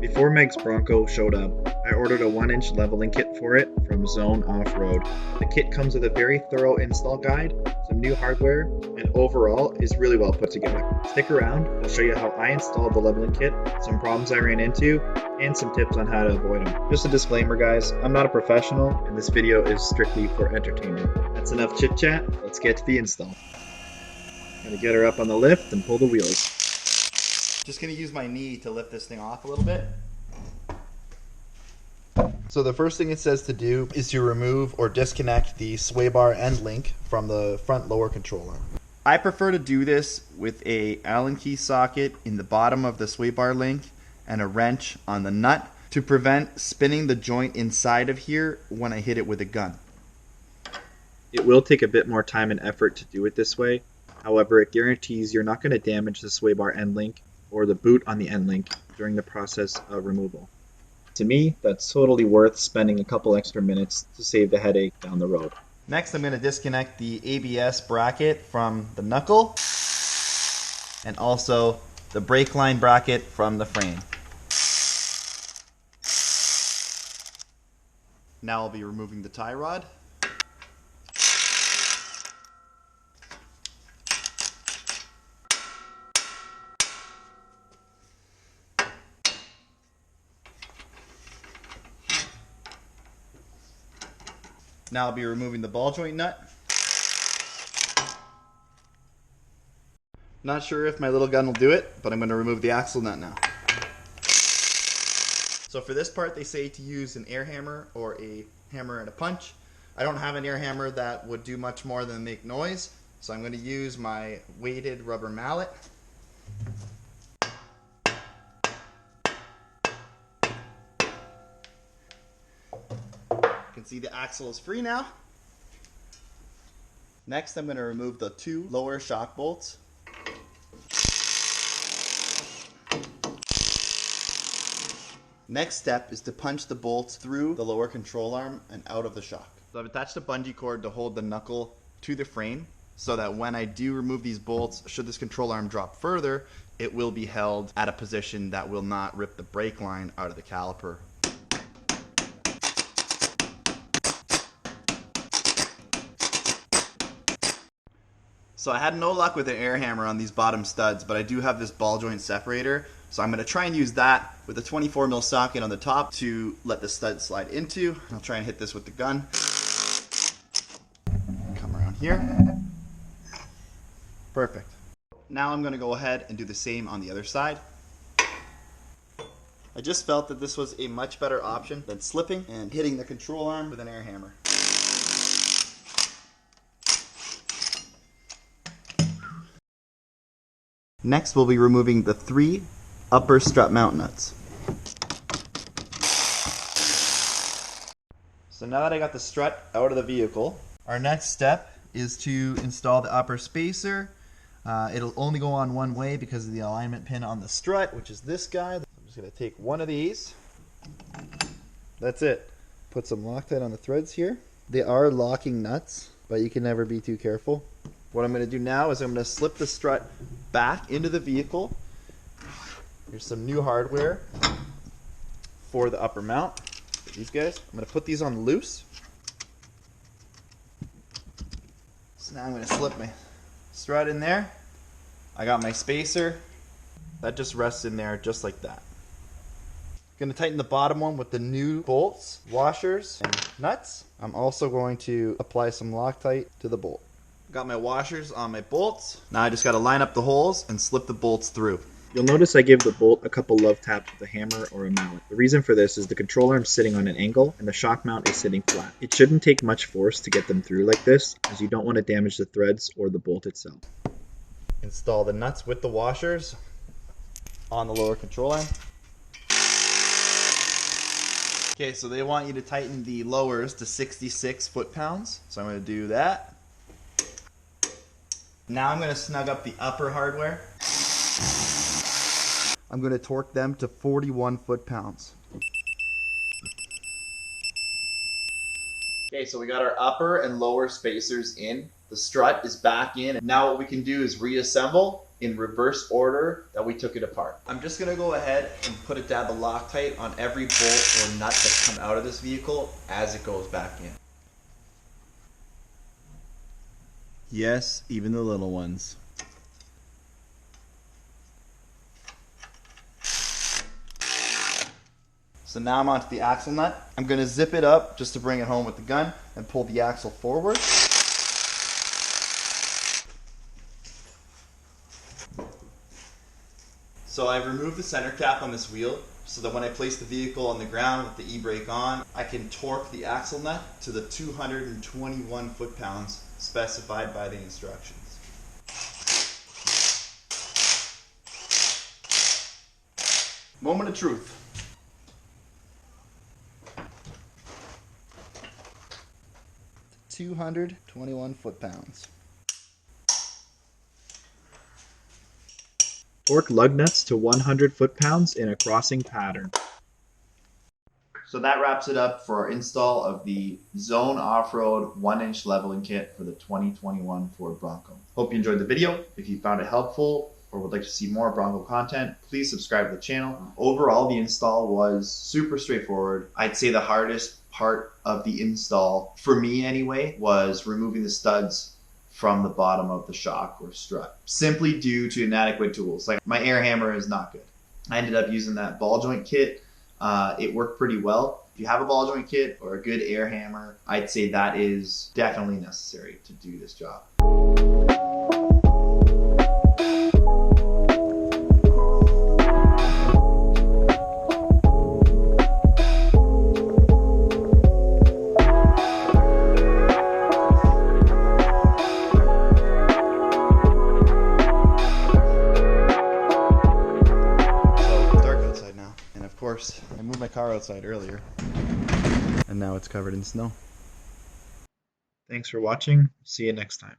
Before Meg's Bronco showed up, I ordered a 1-inch leveling kit for it from Zone Offroad. The kit comes with a very thorough install guide, some new hardware, and overall is really well put together. Stick around, I'll show you how I installed the leveling kit, some problems I ran into, and some tips on how to avoid them. Just a disclaimer guys, I'm not a professional, and this video is strictly for entertainment. That's enough chit chat, let's get to the install. Gotta get her up on the lift and pull the wheels. Just gonna use my knee to lift this thing off a little bit. So the first thing it says to do is to remove or disconnect the sway bar end link from the front lower control arm. I prefer to do this with a Allen key socket in the bottom of the sway bar link and a wrench on the nut to prevent spinning the joint inside of here when I hit it with a gun. It will take a bit more time and effort to do it this way. However, it guarantees you're not going to damage the sway bar end link or the boot on the end link during the process of removal. To me, that's totally worth spending a couple extra minutes to save the headache down the road. Next, I'm going to disconnect the ABS bracket from the knuckle and also the brake line bracket from the frame. Now I'll be removing the tie rod. Now I'll be removing the ball joint nut. Not sure if my little gun will do it, but I'm going to remove the axle nut now. So for this part they say to use an air hammer or a hammer and a punch. I don't have an air hammer that would do much more than make noise, so I'm going to use my weighted rubber mallet. You can see the axle is free now. Next, I'm going to remove the 2 lower shock bolts. Next step is to punch the bolts through the lower control arm and out of the shock. So I've attached a bungee cord to hold the knuckle to the frame so that when I do remove these bolts, should this control arm drop further, it will be held at a position that will not rip the brake line out of the caliper. So I had no luck with an air hammer on these bottom studs, but I do have this ball joint separator. So I'm going to try and use that with a 24mm socket on the top to let the stud slide into. I'll try and hit this with the gun. Come around here. Perfect. Now I'm going to go ahead and do the same on the other side. I just felt that this was a much better option than slipping and hitting the control arm with an air hammer. Next, we'll be removing the 3 upper strut mount nuts. So now that I got the strut out of the vehicle, our next step is to install the upper spacer. It'll only go on one way because of the alignment pin on the strut, which is this guy. I'm just going to take one of these. That's it. Put some Loctite on the threads here. They are locking nuts, but you can never be too careful. What I'm going to do now is I'm going to slip the strut back into the vehicle. Here's some new hardware for the upper mount. These guys. I'm going to put these on loose. So now I'm going to slip my strut in there. I got my spacer. That just rests in there just like that. I'm going to tighten the bottom one with the new bolts, washers, and nuts. I'm also going to apply some Loctite to the bolt. Got my washers on my bolts. Now I just got to line up the holes and slip the bolts through. You'll notice I give the bolt a couple love taps with a hammer or a mallet. The reason for this is the control arm's sitting on an angle and the shock mount is sitting flat. It shouldn't take much force to get them through like this, as you don't want to damage the threads or the bolt itself. Install the nuts with the washers on the lower control arm. Okay, so they want you to tighten the lowers to 66 foot-pounds. So I'm going to do that. Now I'm going to snug up the upper hardware. I'm going to torque them to 41 foot-pounds. Okay, so we got our upper and lower spacers in. The strut is back in. Now what we can do is reassemble in reverse order that we took it apart. I'm just gonna go ahead and put a dab of Loctite on every bolt or nut that come out of this vehicle as it goes back in. Yes, even the little ones. So now I'm onto the axle nut. I'm gonna zip it up just to bring it home with the gun and pull the axle forward. So I've removed the center cap on this wheel so that when I place the vehicle on the ground with the e-brake on, I can torque the axle nut to the 221 foot-pounds specified by the instructions. Moment of truth. $221 foot-pounds. Torque lug nuts to 100 foot-pounds in a crossing pattern. So that wraps it up for our install of the Zone Off-Road 1-inch leveling kit for the 2021 Ford Bronco. Hope you enjoyed the video. If you found it helpful or would like to see more Bronco content, please subscribe to the channel. Overall, the install was super straightforward. I'd say the hardest part of the install, for me anyway, was removing the studs from the bottom of the shock or strut, simply due to inadequate tools. Like my air hammer is not good. I ended up using that ball joint kit. It worked pretty well. If you have a ball joint kit or a good air hammer, I'd say that is definitely necessary to do this job. I moved my car outside earlier, and now it's covered in snow. Thanks for watching. See you next time.